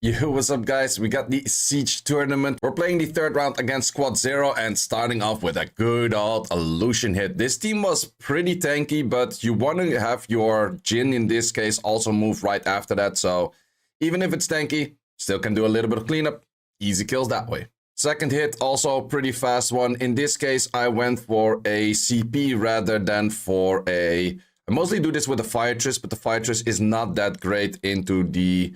Yo, what's up guys? We got the Siege tournament. We're playing the third round against Squad 0 and starting off with a good old illusion hit. This team was pretty tanky, but you want to have your Jin in this case also move right after that. So even if it's tanky, still can do a little bit of cleanup. Easy kills that way. Second hit, also a pretty fast one. In this case, I went for a CP rather than for a... I mostly do this with the Firetress, but the Firetress is not that great into the...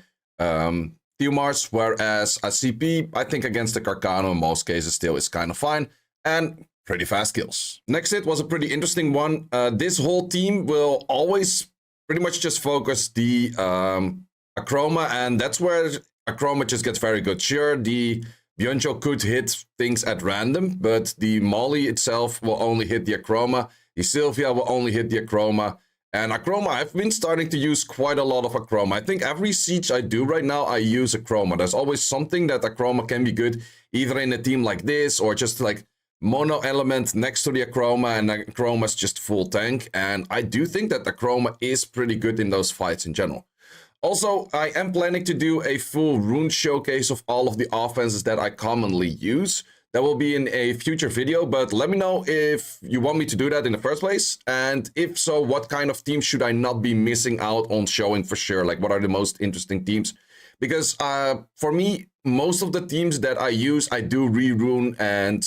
Theomars, whereas a CP, I think against the Carcano in most cases still is kind of fine, and pretty fast kills. Next hit was a pretty interesting one. This whole team will always pretty much just focus the Acroma, and that's where Acroma just gets very good. Sure, the Byuncho could hit things at random, but the Molly itself will only hit the Acroma. The Sylvia will only hit the Acroma. And Acroma, I've been starting to use quite a lot of Acroma. I think every siege I do right now, I use Acroma. There's always something that Acroma can be good, either in a team like this or just like mono element next to the Acroma, and Acroma's just full tank. And I do think that Acroma is pretty good in those fights in general. Also, I am planning to do a full Rune showcase of all of the offenses that I commonly use. That will be in a future video, but let me know if you want me to do that in the first place. And if so, what kind of teams should I not be missing out on showing for sure? Like, what are the most interesting teams? Because for me, most of the teams that I use, I do re-rune, and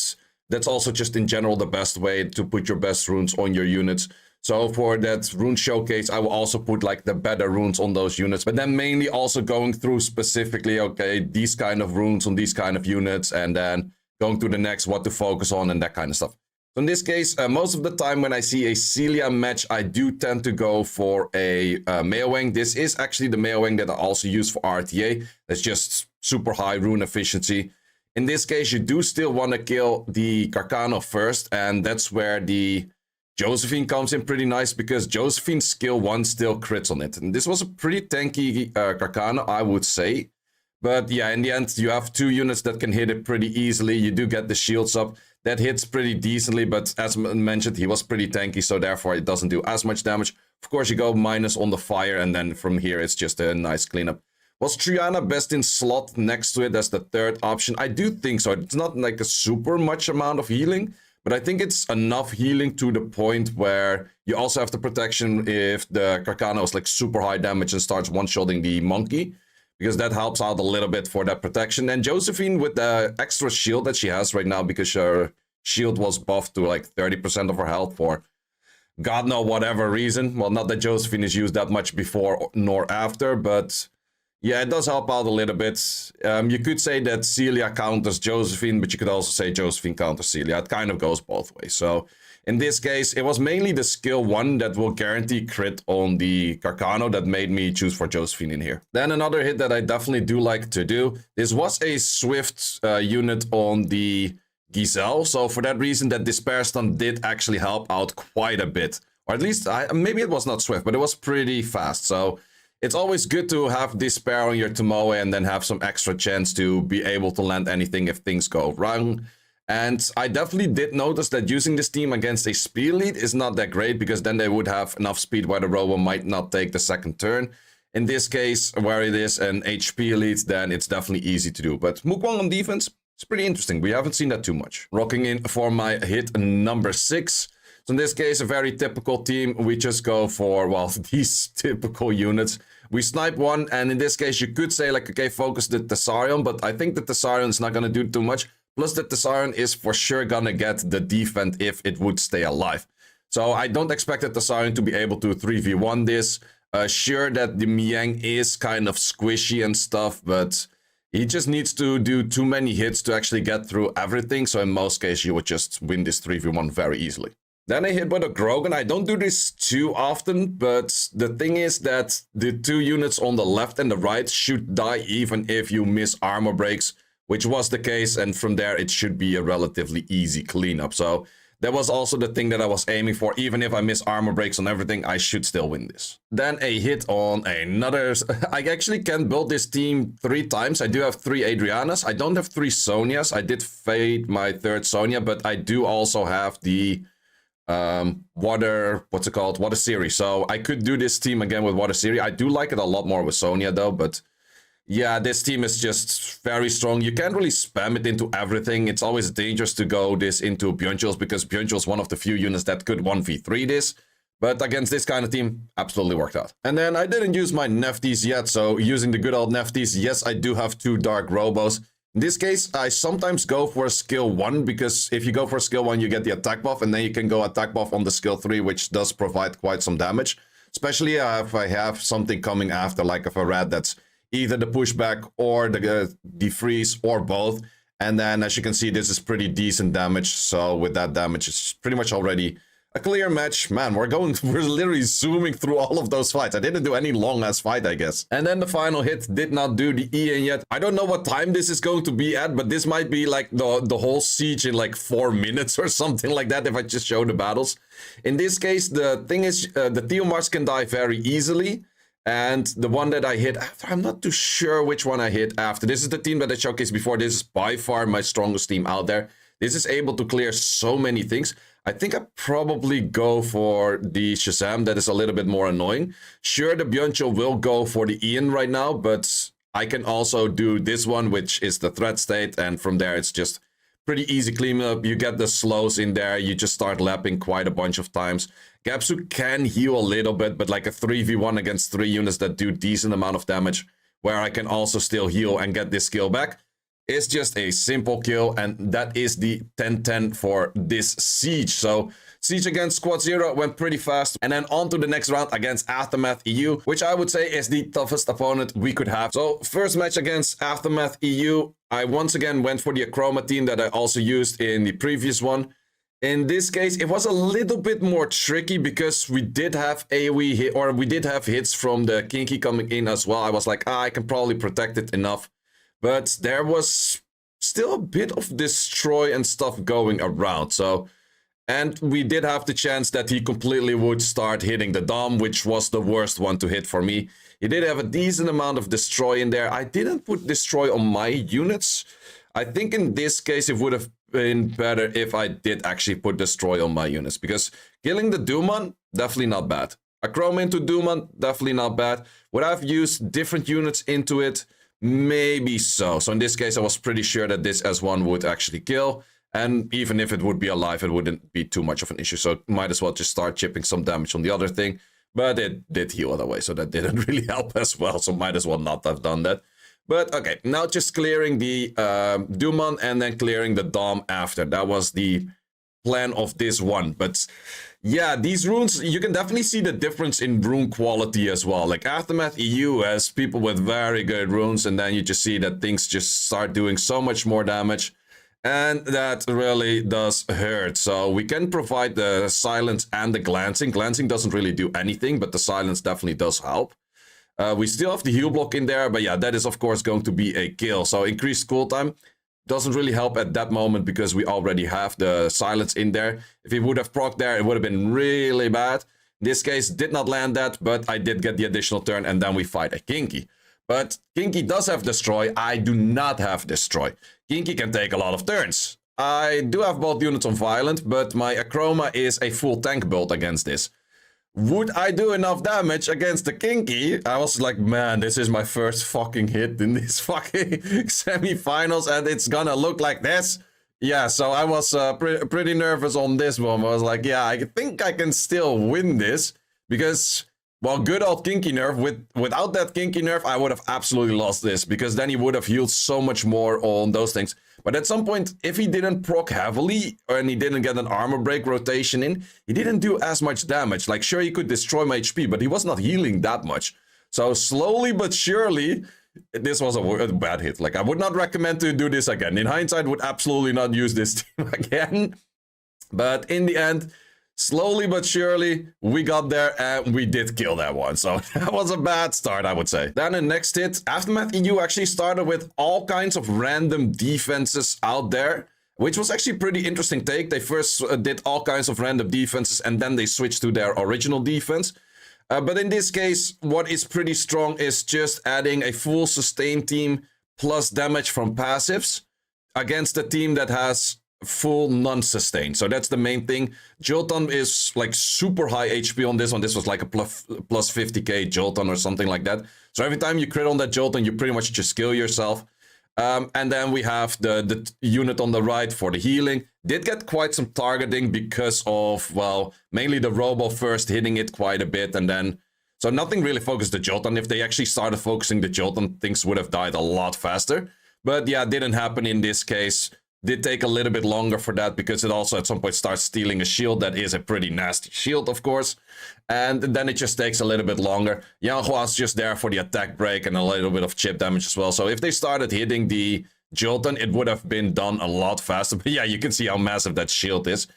that's also just in general the best way to put your best runes on your units. So for that rune showcase, I will also put like the better runes on those units, but then mainly also going through specifically, okay, these kind of runes on these kind of units, and then going to the next, what to focus on and that kind of stuff. So in this case, most of the time when I see a Celia match, I do tend to go for a Meowang. This is actually the Meowang that I also use for RTA. That's just super high rune efficiency. In this case, you do still want to kill the Carcano first, and that's where the Josephine comes in pretty nice, because Josephine's skill 1 still crits on it. And this was a pretty tanky Carcano, I would say. But yeah, in the end, you have 2 units that can hit it pretty easily. You do get the shields up. That hits pretty decently, but as mentioned, he was pretty tanky, so therefore it doesn't do as much damage. Of course, you go minus on the fire, and then from here, it's just a nice cleanup. Was Triana best in slot next to it as the third option? I do think so. It's not like a super much amount of healing, but I think it's enough healing to the point where you also have the protection if the Carcano is like super high damage and starts one-shotting the monkey, because that helps out a little bit for that protection. And Josephine, with the extra shield that she has right now, because her shield was buffed to like 30% of her health for God know whatever reason. Well, not that Josephine is used that much before nor after, but yeah, it does help out a little bit. You could say that Celia counters Josephine, but you could also say Josephine counters Celia. It kind of goes both ways. So in this case, it was mainly the skill 1 that will guarantee crit on the Carcano that made me choose for Josephine in here. Then another hit that I definitely do like to do. This was a swift unit on the Giselle. So for that reason, that Despair Stun did actually help out quite a bit. Or at least, maybe it was not swift, but it was pretty fast. So it's always good to have Despair on your Tomoe and then have some extra chance to be able to land anything if things go wrong. And I definitely did notice that using this team against a speed lead is not that great, because then they would have enough speed where the robo might not take the second turn. In this case, where it is an HP lead, then it's definitely easy to do. But Mukwang on defense, it's pretty interesting. We haven't seen that too much. Rocking in for my hit number 6. So in this case, a very typical team. We just go for, well, these typical units. We snipe one, and in this case, you could say like, okay, focus the Thessarion, but I think the Thessarion is not going to do too much. Plus, the Thessarion is for sure gonna get the defense if it would stay alive. So I don't expect the Thessarion to be able to 3v1 this. Sure that the Miang is kind of squishy and stuff, but he just needs to do too many hits to actually get through everything. So in most cases, you would just win this 3v1 very easily. Then I hit with a Grogan. I don't do this too often, but the thing is that the 2 units on the left and the right should die even if you miss armor breaks, which was the case, and from there it should be a relatively easy cleanup. So that was also the thing that I was aiming for. Even if I miss armor breaks on everything, I should still win this. Then a hit on another... I actually can build this team 3 times. I do have 3 Adrianas. I don't have 3 Sonias. I did fade my 3rd Sonia, but I do also have the... Water Series. So I could do this team again with Water Series. I do like it a lot more with Sonia though, but Yeah, this team is just very strong. You can't really spam it into everything. It's always dangerous to go this into Byungchul because Byungchul is one of the few units that could 1v3 this. But against this kind of team, absolutely worked out. And then I didn't use my Nefties yet, so using the good old Nefties, yes, I do have 2 Dark Robos. In this case, I sometimes go for a skill 1, because if you go for skill 1, you get the attack buff, and then you can go attack buff on the skill 3, which does provide quite some damage. Especially if I have something coming after, like if a red that's either the pushback or the defreeze or both. And then, as you can see, this is pretty decent damage. So with that damage, it's pretty much already a clear match. Man, we're literally zooming through all of those fights. I didn't do any long ass fight, I guess. And then the final hit did not do the EN yet. I don't know what time this is going to be at, but this might be like the whole siege in like 4 minutes or something like that if I just show the battles. In this case, the thing is, the Theomars can die very easily. And the one that I hit after, I'm not too sure which one I hit after. This is the team that I showcased before. This is by far my strongest team out there. This is able to clear so many things. I think I probably go for the Shazam. That is a little bit more annoying. Sure, the Byungchul will go for the Ian right now, but I can also do this one, which is the threat state. And from there, it's just pretty easy cleanup. You get the slows in there. You just start lapping quite a bunch of times. Gapsu can heal a little bit, but like a 3v1 against 3 units that do decent amount of damage, where I can also still heal and get this skill back. It's just a simple kill, and that is the 10-10 for this siege. So siege against Squad 0 went pretty fast, and then on to the next round against Aftermath EU, which I would say is the toughest opponent we could have. So first match against Aftermath EU, I once again went for the Achroma team that I also used in the previous one. In this case, it was a little bit more tricky because we did have AoE hit, or we did have hits from the Kinky coming in as well. I was like, I can probably protect it enough. But there was still a bit of destroy and stuff going around. So, and we did have the chance that he completely would start hitting the Dom, which was the worst one to hit for me. He did have a decent amount of destroy in there. I didn't put destroy on my units. I think in this case it would have been better if I did actually put destroy on my units, because killing the Duman, definitely not bad. Achroma into Duman, definitely not bad. Would I have used different units into it? Maybe so. So in this case, I was pretty sure that this S1 would actually kill. And even if it would be alive, it wouldn't be too much of an issue. So might as well just start chipping some damage on the other thing. But it did heal other way, so that didn't really help as well. So might as well not have done that. But okay, now just clearing the Duman and then clearing the Dom after. That was the plan of this one. But yeah, these runes, you can definitely see the difference in rune quality as well. Like Aftermath EU has people with very good runes, and then you just see that things just start doing so much more damage. And that really does hurt. So we can provide the silence and the glancing. Glancing doesn't really do anything, but the silence definitely does help. We still have the heal block in there, but yeah, that is of course going to be a kill. So increased cooltime doesn't really help at that moment because we already have the silence in there. If he would have proc there, it would have been really bad. In this case, did not land that, but I did get the additional turn, and then we fight a Kinky. But Kinky does have destroy. I do not have destroy. Kinky can take a lot of turns. I do have both units on violent, but my Achroma is a full tank build against this. Would I do enough damage against the Kinky? I was like, man, this is my first fucking hit in this fucking semi-finals, and it's gonna look like this. Yeah, so I was pretty nervous on this one. I was like, yeah, I think I can still win this, because, well, good old Kinky nerf. Without that Kinky nerf, I would have absolutely lost this, because then he would have healed so much more on those things. But at some point, if he didn't proc heavily, and he didn't get an armor break rotation in, he didn't do as much damage. Like, sure, he could destroy my HP, but he was not healing that much. So slowly but surely, this was a bad hit. Like, I would not recommend to do this again. In hindsight, would absolutely not use this team again. But in the end, slowly but surely, we got there and we did kill that one. So that was a bad start, I would say. Then the next hit, Aftermath EU actually started with all kinds of random defenses out there, which was actually a pretty interesting take. They first did all kinds of random defenses, and then they switched to their original defense. But in this case, what is pretty strong is just adding a full sustain team plus damage from passives against a team that has full non-sustain. So that's the main thing. Jolton is like super high HP on this one. This was like a plus 50k Jolton or something like that. So every time you crit on that Jolton, you pretty much just kill yourself. And then we have the unit on the right for the healing. Did get quite some targeting because of, well, mainly the Robo first hitting it quite a bit, and then... So nothing really focused the Jolton. If they actually started focusing the Jolton, things would have died a lot faster. But yeah, it didn't happen in this case. Did take a little bit longer for that because it also at some point starts stealing a shield that is a pretty nasty shield, of course. And then it just takes a little bit longer. Yanghua's just there for the attack break and a little bit of chip damage as well. So if they started hitting the Jolton, it would have been done a lot faster. But yeah, you can see how massive that shield is.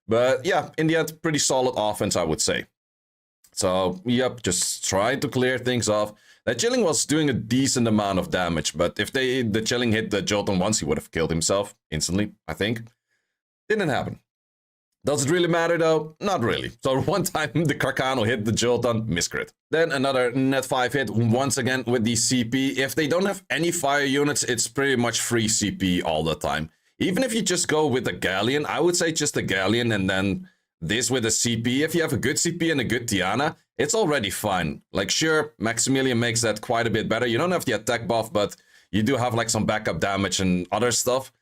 But yeah, in the end, pretty solid offense, I would say. So, yep, just trying to clear things off. That Chilling was doing a decent amount of damage, but if the Chilling hit the Jolton once, he would have killed himself instantly, I think. Didn't happen. Does it really matter though? Not really. So one time the Carcano hit the Jolton, miscrit. Then another net 5 hit, once again with the CP. If they don't have any fire units, it's pretty much free CP all the time. Even if you just go with a Galleon, I would say just a Galleon and then this with a CP. If you have a good CP and a good Tiana, it's already fine. Like, sure, Maximilian makes that quite a bit better. You don't have the attack buff, but you do have like some backup damage and other stuff.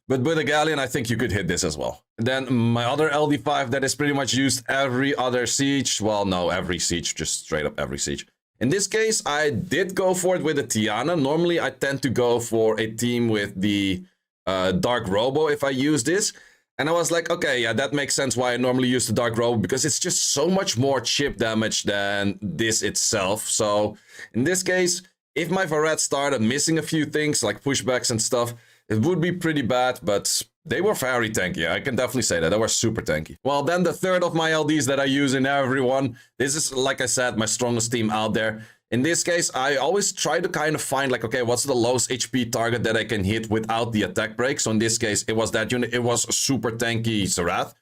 But with a Galleon, I think you could hit this as well. Then my other LD5 that is pretty much used every other siege. Well, no, every siege, just straight up every siege. In this case, I did go for it with a Tiana. Normally, I tend to go for a team with the Dark Robo if I use this. And I was like, okay, yeah, that makes sense why I normally use the Dark Robo, because it's just so much more chip damage than this itself. So in this case, if my Varette started missing a few things like pushbacks and stuff, it would be pretty bad, but they were very tanky. I can definitely say that. They were super tanky. Well, then the third of my LDs that I use in everyone. This is, like I said, my strongest team out there. In this case, I always try to kind of find like, okay, what's the lowest HP target that I can hit without the attack break? So in this case, it was that unit. It was a super tanky Zerath.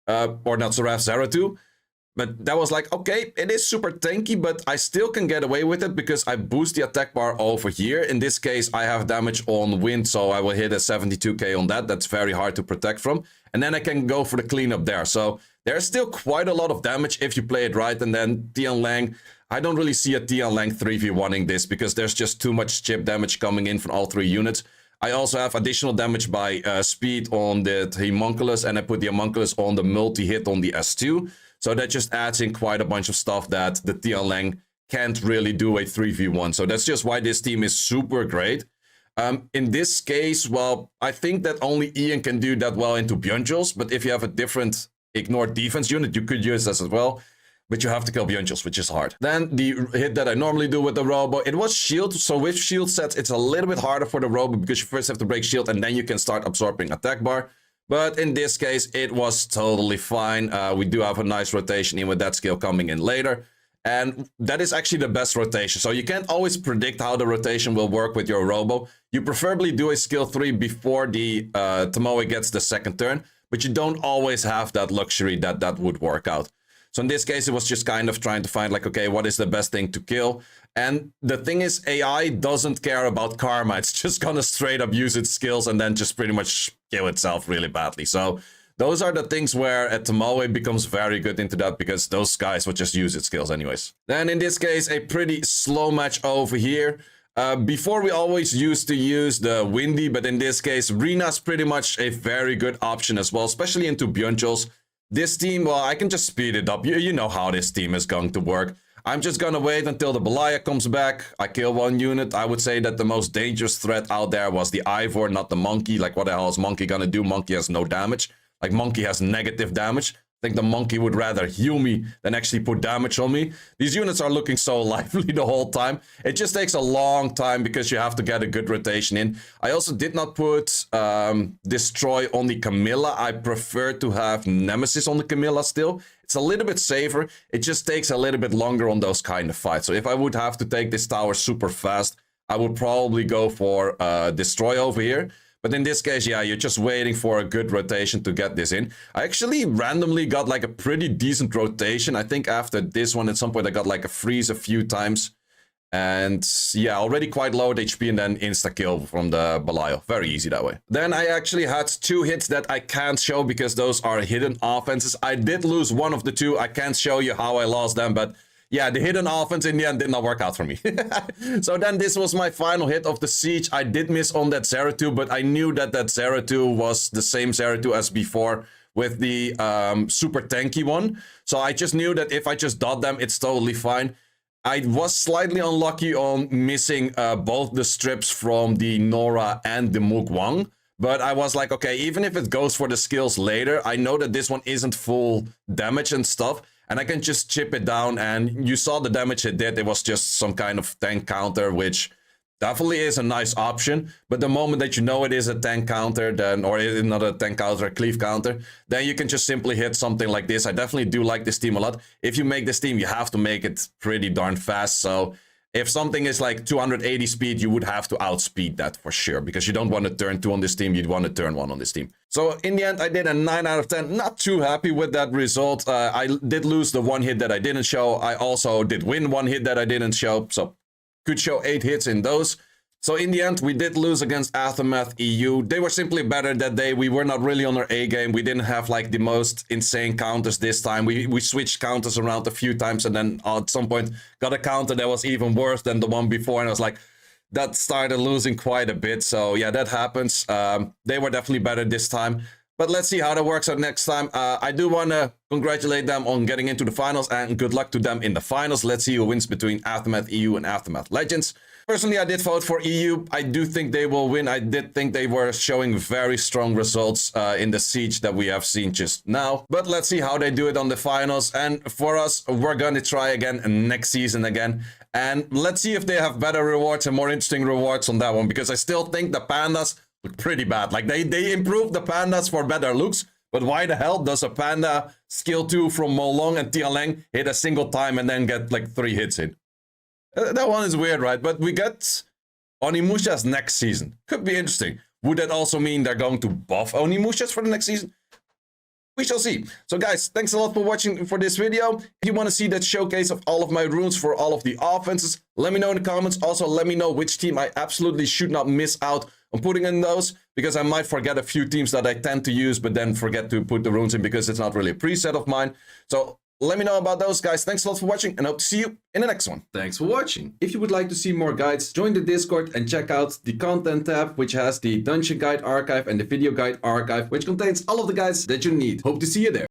Or not Zerath, Zeratul. But that was like, okay, it is super tanky, but I still can get away with it because I boost the attack bar over here. In this case, I have damage on wind, so I will hit a 72k on that. That's very hard to protect from. And then I can go for the cleanup there. So there's still quite a lot of damage if you play it right. And then Tian Lang, I don't really see a Tian Lang 3v1ing this because there's just too much chip damage coming in from all three units. I also have additional damage by speed on the Homunculus, and I put the Homunculus on the multi-hit on the S2. So that just adds in quite a bunch of stuff that the Tian Lang can't really do a 3v1. So that's just why this team is super great. In this case, well, I think that only Ian can do that well into Björnjuls. But if you have a different ignored defense unit, you could use this as well. But you have to kill Björnjuls, which is hard. Then the hit that I normally do with the Robo, it was shield. So with shield sets, it's a little bit harder for the Robo because you first have to break shield and then you can start absorbing attack bar. But in this case, it was totally fine. We do have a nice rotation in with that skill coming in later. And that is actually the best rotation. So you can't always predict how the rotation will work with your Robo. You preferably do a skill 3 before the Tomoe gets the second turn. But you don't always have that luxury that that would work out. So in this case, it was just kind of trying to find like, okay, what is the best thing to kill? And the thing is, AI doesn't care about karma. It's just gonna straight up use its skills and then just pretty much kill itself really badly. So those are the things where Tomoe becomes very good into that because those guys would just use its skills anyways. Then in this case, a pretty slow match over here. Before we always used to use the Windy, but in this case, Rena's pretty much a very good option as well, especially into Björnjuls. This team, well, I can just speed it up. You know how this team is going to work. I'm just gonna wait until the Belaya comes back. I kill one unit. I would say that the most dangerous threat out there was the Ivor, not the Monkey. Like, what the hell is Monkey gonna do? Monkey has no damage. Like, Monkey has negative damage. I think the Monkey would rather heal me than actually put damage on me. These units are looking so lively the whole time. It just takes a long time because you have to get a good rotation in. I also did not put Destroy on the Camilla. I prefer to have Nemesis on the Camilla still. It's a little bit safer. It just takes a little bit longer on those kind of fights. So if I would have to take this tower super fast, I would probably go for Destroy over here. But in this case, yeah, you're just waiting for a good rotation to get this in. I actually randomly got like a pretty decent rotation. I think after this one, at some point, I got like a freeze a few times. And yeah, already quite low at HP and then insta-kill from the Belial. Very easy that way. Then I actually had 2 hits that I can't show because those are hidden offenses. I did lose one of the 2. I can't show you how I lost them, but yeah, the hidden offense in the end did not work out for me. So then this was my final hit of the siege. I did miss on that Zeratul, but I knew that that Zeratul was the same Zeratul as before with the super tanky one. So I just knew that if I just dot them, it's totally fine. I was slightly unlucky on missing both the strips from the Nora and the Mugwang. But I was like, okay, even if it goes for the skills later, I know that this one isn't full damage and stuff. And I can just chip it down. And you saw the damage it did. It was just some kind of tank counter, which definitely is a nice option. But the moment that you know it is a tank counter, then, or not a tank counter, a cleave counter, then you can just simply hit something like this. I definitely do like this team a lot. If you make this team, you have to make it pretty darn fast. So if something is like 280 speed, you would have to outspeed that for sure, because you don't want to turn 2 on this team, you'd want to turn 1 on this team. So in the end, I did a 9 out of 10. Not too happy with that result. I did lose the 1 hit that I didn't show. I also did win 1 hit that I didn't show. So could show 8 hits in those. So in the end, we did lose against Aftermath EU. They were simply better that day. We were not really on our A game. We didn't have like the most insane counters this time. We switched counters around a few times and then at some point got a counter that was even worse than the one before. And I was like, that started losing quite a bit. So yeah, that happens. They were definitely better this time. But let's see how that works out next time. I do want to congratulate them on getting into the finals and good luck to them in the finals. Let's see who wins between Aftermath EU and Aftermath Legends. Personally, I did vote for EU. I do think they will win. I did think they were showing very strong results in the siege that we have seen just now. But let's see how they do it on the finals. And for us, we're going to try again next season again. And let's see if they have better rewards and more interesting rewards on that one. Because I still think the pandas look pretty bad. Like they improved the pandas for better looks. But why the hell does a panda skill 2 from Molong and Tianleng hit a single time and then get like 3 hits in? That one is weird, right? But we get Onimusha's next season. Could be interesting. Would that also mean they're going to buff Onimusha's for the next season? We shall see. So guys, thanks a lot for watching for this video. If you want to see that showcase of all of my runes for all of the offenses, let me know in the comments. Also, let me know which team I absolutely should not miss out on putting in those, because I might forget a few teams that I tend to use, but then forget to put the runes in because it's not really a preset of mine. So let me know about those, guys. Thanks a lot for watching, and hope to see you in the next one. Thanks for watching. If you would like to see more guides, join the Discord and check out the content tab, which has the dungeon guide archive and the video guide archive, which contains all of the guides that you need. Hope to see you there.